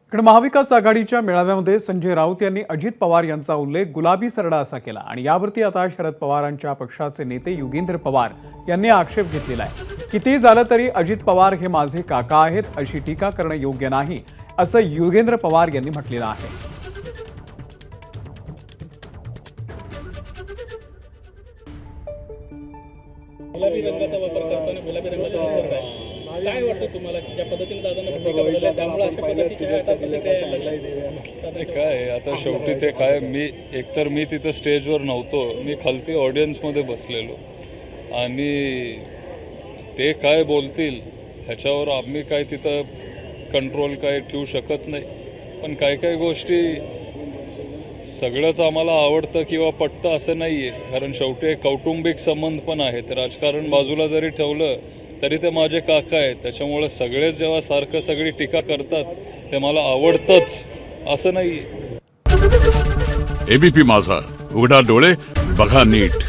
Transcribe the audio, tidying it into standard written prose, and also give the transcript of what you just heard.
इकडे महाविकास आघाडीच्या मेळाव्यामध्ये संजय राऊत यांनी अजित पवार यांचा उल्लेख गुलाबी सरडा असा केला आणि यावरती आता शरद पवारांच्या पक्षाचे नेते युगेंद्र पवार यांनी आक्षेप घेतलेला आहे। किती झालं तरी अजित पवार हे माझे काका आहेत अशी टीका करणं योग्य नाही असं युगेंद्र पवार यांनी म्हटलेलं आहे। गुलाबी रंगाचा वापर करताना गुलाबी रंगाचा वापर आहे काय वाटतं तुम्हाला ज्या पद्धतीने दादांना भूमिका बदलल्या त्यामुळे अशा प्रतिक्रिया काय आता शेवटी ते काय मी तिथं स्टेजवर नव्हतो, मी खालती ऑडियन्समध्ये बसलेलो आणि ते काय बोलतील ह्याच्यावर आम्ही काय तिथं कंट्रोल काय ठेवू शकत नाही। पण काही गोष्टी सगळंच आम्हाला आवडतं किंवा पटतं असं नाही आहे, कारण शेवटी कौटुंबिक संबंध पण आहेत। राजकारण बाजूला जरी ठेवलं तरी ते माझे काका आहेत, त्याच्यामुळे सगळेच जेव्हा सारखं सगळी टीका करतात ते मला आवडतंच असं नाही। एबीपी माझा, उघडा डोळे बघा नीट।